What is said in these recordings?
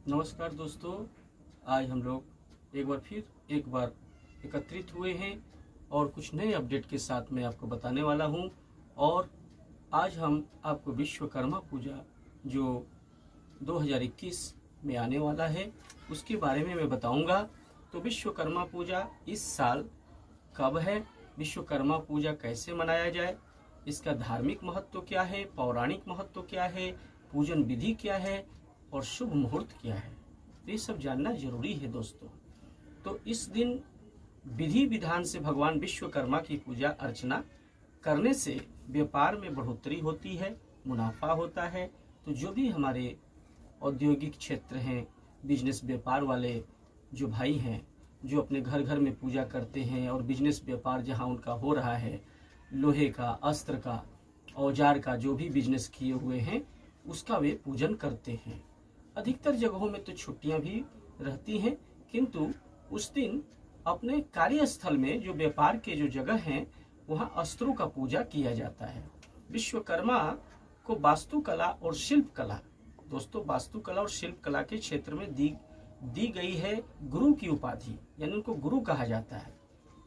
नमस्कार दोस्तों, आज हम लोग एक बार एकत्रित हुए हैं और कुछ नए अपडेट के साथ मैं आपको बताने वाला हूं। और आज हम आपको विश्वकर्मा पूजा जो 2021 में आने वाला है उसके बारे में मैं बताऊंगा। तो विश्वकर्मा पूजा इस साल कब है, विश्वकर्मा पूजा कैसे मनाया जाए, इसका धार्मिक महत्व क्या है, पौराणिक महत्व क्या है, पूजन विधि क्या है और शुभ मुहूर्त क्या है, तो ये सब जानना जरूरी है दोस्तों। तो इस दिन विधि विधान से भगवान विश्वकर्मा की पूजा अर्चना करने से व्यापार में बढ़ोतरी होती है, मुनाफा होता है। तो जो भी हमारे औद्योगिक क्षेत्र हैं, बिजनेस व्यापार वाले जो भाई हैं, जो अपने घर घर में पूजा करते हैं और बिजनेस व्यापार जहां उनका हो रहा है, लोहे का, अस्त्र का, औजार का जो भी बिजनेस किए हुए हैं उसका वे पूजन करते हैं। अधिकतर जगहों में तो छुट्टियां भी रहती हैं, किंतु उस दिन अपने कार्यस्थल में जो व्यापार के जो जगह हैं वहां अस्त्रों का पूजा किया जाता है। विश्वकर्मा को वास्तुकला और शिल्प कला, दोस्तों वास्तुकला और शिल्प कला के क्षेत्र में दी गई है गुरु की उपाधि, यानी उनको गुरु कहा जाता है।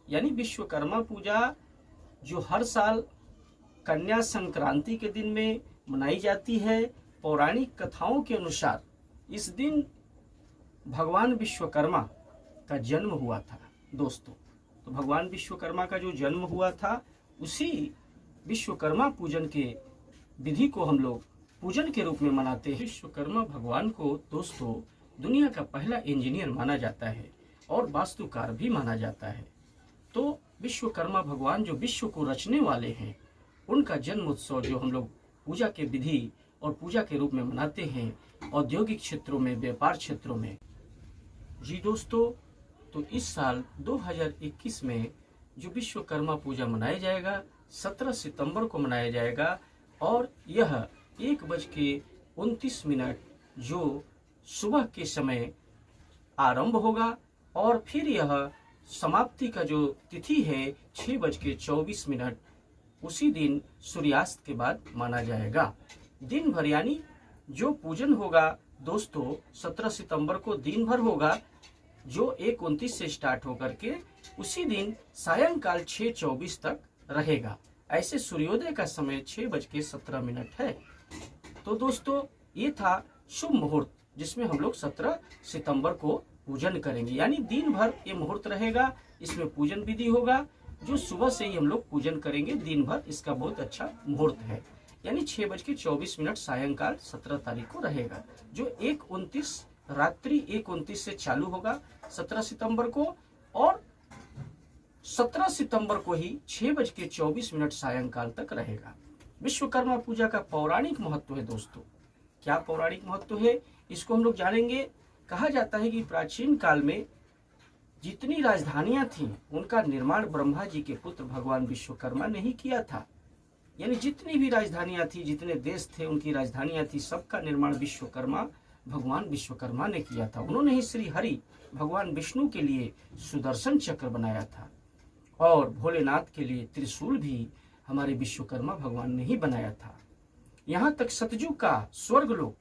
यानी विश्वकर्मा पूजा जो हर साल कन्या संक्रांति के दिन में मनाई जाती है, पौराणिक कथाओं के अनुसार इस दिन भगवान विश्वकर्मा का जन्म हुआ था दोस्तों। तो भगवान विश्वकर्मा का जो जन्म हुआ था उसी विश्वकर्मा पूजन के विधि को हम लोग पूजन के रूप में मनाते हैं। विश्वकर्मा भगवान को दोस्तों दुनिया का पहला इंजीनियर माना जाता है और वास्तुकार भी माना जाता है। तो विश्वकर्मा भगवान जो विश्व को रचने वाले हैं, उनका जन्म उत्सव जो हम लोग पूजा के विधि और पूजा के रूप में मनाते हैं औद्योगिक क्षेत्रों में, व्यापार क्षेत्रों में। जी दोस्तों, तो इस साल 2021 में जो विश्वकर्मा पूजा मनाया जाएगा 17 सितंबर को मनाया जाएगा और यह 1:29 जो सुबह के समय आरंभ होगा और फिर यह समाप्ति का जो तिथि है 6:24 उसी दिन सूर्यास्त के बाद माना जाएगा। दिन भर यानी जो पूजन होगा दोस्तों 17 सितंबर को दिन भर होगा, जो 1:29 से स्टार्ट होकर के उसी दिन सायंकाल 6:24 तक रहेगा। ऐसे सूर्योदय का समय 6:17 है। तो दोस्तों ये था शुभ मुहूर्त जिसमें हम लोग 17 सितंबर को पूजन करेंगे, यानी दिन भर ये मुहूर्त रहेगा। इसमें पूजन विधि होगा जो सुबह से ही हम लोग पूजन करेंगे दिन भर। इसका बहुत अच्छा मुहूर्त है, यानी 6:24 सायंकाल 17 तारीख को रहेगा, जो 1:29 रात्रि 1:29 से चालू होगा 17 सितंबर को और 17 सितंबर को ही 6:24 सायंकाल तक रहेगा। विश्वकर्मा पूजा का पौराणिक महत्व है दोस्तों। क्या पौराणिक महत्व है इसको हम लोग जानेंगे। कहा जाता है कि प्राचीन काल में जितनी राजधानियां थीं उनका निर्माण ब्रह्मा जी के पुत्र भगवान विश्वकर्मा ने ही किया था। यानी जितनी भी राजधानियां थी, जितने देश थे उनकी राजधानियां थी, सबका निर्माण भगवान विश्वकर्मा ने किया था। उन्होंने ही श्री हरि भगवान विष्णु के लिए सुदर्शन चक्र बनाया था और भोलेनाथ के लिए त्रिशूल भी हमारे विश्वकर्मा भगवान ने ही बनाया था। यहाँ तक सतयुग का स्वर्गलोक,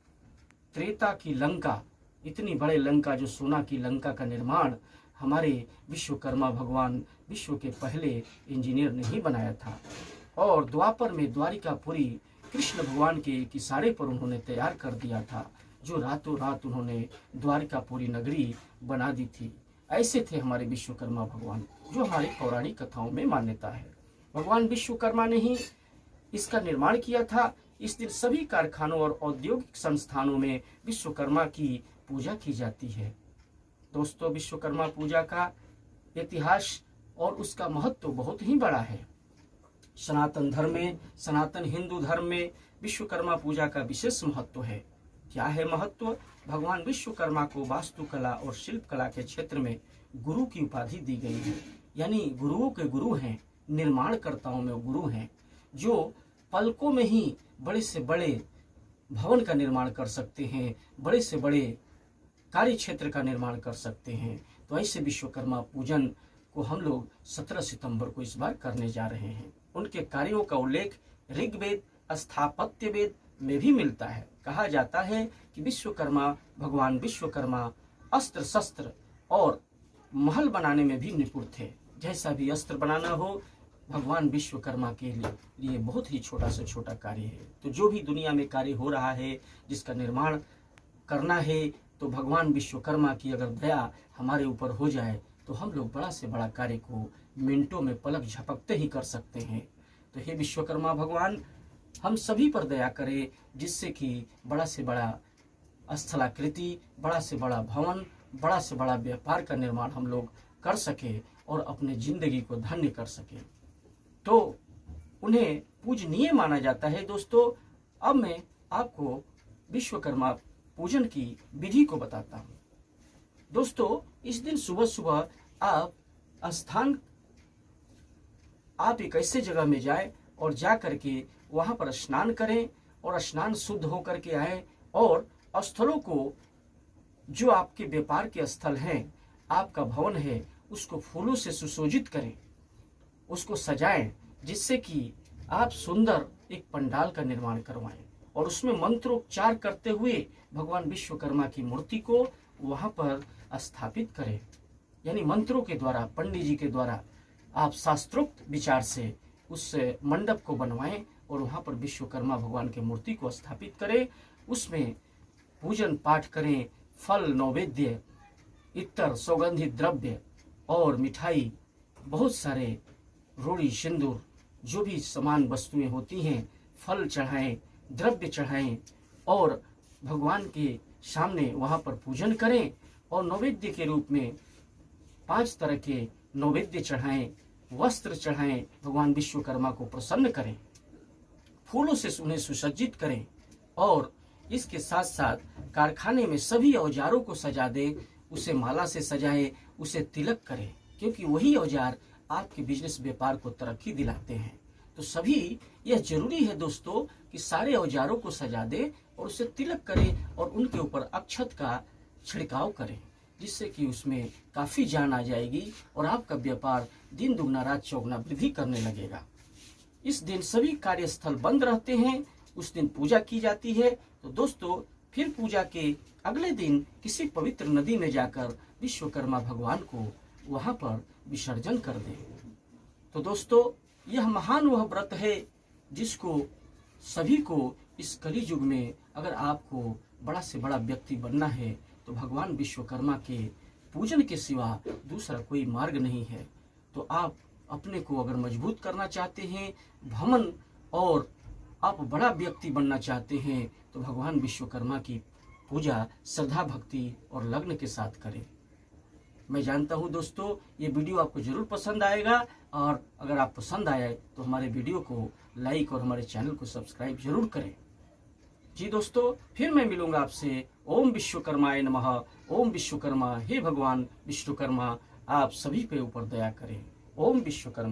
त्रेता की लंका, इतनी बड़े लंका जो सोना की लंका का निर्माण हमारे विश्वकर्मा भगवान विश्व के पहले इंजीनियर ने ही बनाया था। और द्वापर में द्वारिकापुरी कृष्ण भगवान के एक इशारे पर उन्होंने तैयार कर दिया था, जो रातों रात उन्होंने द्वारिकापुरी नगरी बना दी थी। ऐसे थे हमारे विश्वकर्मा भगवान, जो हमारी पौराणिक कथाओं में मान्यता है। भगवान विश्वकर्मा ने ही इसका निर्माण किया था। इस दिन सभी कारखानों और औद्योगिक संस्थानों में विश्वकर्मा की पूजा की जाती है। दोस्तों विश्वकर्मा पूजा का इतिहास और उसका महत्व बहुत ही बड़ा है। सनातन धर्म में, सनातन हिंदू धर्म में विश्वकर्मा पूजा का विशेष महत्व है। क्या है महत्व? भगवान विश्वकर्मा को वास्तुकला और शिल्प कला के क्षेत्र में गुरु की उपाधि दी गई है। यानी गुरुओं के गुरु हैं, निर्माणकर्ताओं में गुरु हैं, जो पलकों में ही बड़े से बड़े भवन का निर्माण कर सकते हैं, बड़े से बड़े कार्य क्षेत्र का निर्माण कर सकते हैं। तो ऐसे विश्वकर्मा पूजन को हम लोग 17 सितंबर को इस बार करने जा रहे हैं। उनके कार्यों का उल्लेख ऋग्वेद, स्थापत्य वेद, में भी मिलता है। कहा जाता है कि विश्वकर्मा भगवान विश्वकर्मा अस्त्र शस्त्र और महल बनाने में भी निपुण थे। जैसा भी अस्त्र बनाना हो, भगवान विश्वकर्मा के लिए बहुत ही छोटा से छोटा कार्य है। तो जो भी दुनिया में कार्य हो रहा है, जिसका निर्माण करना है, तो भगवान विश्वकर्मा की अगर दया हमारे ऊपर हो जाए तो हम लोग बड़ा से बड़ा कार्य को मिनटों में पलक झपकते ही कर सकते हैं। तो हे विश्वकर्मा भगवान, हम सभी पर दया करें, जिससे कि बड़ा से बड़ा स्थलाकृति, बड़ा से बड़ा भवन, बड़ा से बड़ा व्यापार का निर्माण हम लोग कर सके और अपने जिंदगी को धन्य कर सके। तो उन्हें पूजनीय माना जाता है। दोस्तों, अब मैं आपको विश्वकर्मा पूजन की विधि को बताता हूँ। दोस्तों, इस दिन सुबह सुबह आप एक ऐसे जगह में जाए और जा करके वहां पर स्नान करें और स्नान शुद्ध होकर के आए और स्थलों को, जो आपके व्यापार के स्थल हैं, आपका भवन है, उसको फूलों से सुशोभित करें, उसको सजाएं, जिससे कि आप सुंदर एक पंडाल का निर्माण करवाएं और उसमें मंत्रोच्चार करते हुए भगवान विश्वकर्मा की मूर्ति को वहां पर स्थापित करें। यानी मंत्रों के द्वारा, पंडित जी के द्वारा आप शास्त्रोक्त विचार से उस मंडप को बनवाएं और वहां पर विश्वकर्मा भगवान की मूर्ति को स्थापित करें। उसमें पूजन पाठ करें, फल, नैवेद्य, इत्र, सौगंधित द्रव्य और मिठाई, बहुत सारे रोड़ी, सिंदूर, जो भी समान वस्तुएं होती हैं, फल चढ़ाएं, द्रव्य चढ़ाएं और भगवान के सामने वहां पर पूजन करें और नैवेद्य के रूप में 5 तरह के नैवेद्य चढ़ाएं, वस्त्र चढ़ाएं, भगवान विश्वकर्मा को प्रसन्न करें, फूलों से उन्हें सुसज्जित करें और इसके साथ साथ कारखाने में सभी औजारों को सजा दें, उसे माला से सजाएं, उसे तिलक करें, क्योंकि वही औजार आपके बिजनेस व्यापार को तरक्की दिलाते हैं। तो सभी यह जरूरी है दोस्तों कि सारे औजारों को सजा दें और उसे तिलक करें और उनके ऊपर अक्षत का छिड़काव करें, जिससे कि उसमें काफी जान आ जाएगी और आपका व्यापार दिन दुगना रात चौगुना वृद्धि करने लगेगा। इस दिन सभी कार्यस्थल बंद रहते हैं, उस दिन पूजा की जाती है। तो दोस्तों, फिर पूजा के अगले दिन किसी पवित्र नदी में जाकर विश्वकर्मा भगवान को वहां पर विसर्जन कर दें। तो दोस्तों, यह महान वह व्रत है जिसको सभी को इस कली युग में, अगर आपको बड़ा से बड़ा व्यक्ति बनना है तो भगवान विश्वकर्मा के पूजन के सिवा दूसरा कोई मार्ग नहीं है। तो आप अपने को अगर मजबूत करना चाहते हैं, भवन, और आप बड़ा व्यक्ति बनना चाहते हैं, तो भगवान विश्वकर्मा की पूजा श्रद्धा, भक्ति और लग्न के साथ करें। मैं जानता हूं दोस्तों, ये वीडियो आपको जरूर पसंद आएगा और अगर आप पसंद आए तो हमारे वीडियो को लाइक और हमारे चैनल को सब्सक्राइब जरूर करें। जी दोस्तों, फिर मैं मिलूंगा आपसे। ओम विश्वकर्माय नमः। ओम विश्वकर्मा, हे भगवान विश्वकर्मा, आप सभी पे ऊपर दया करें। ओम विश्वकर्मा।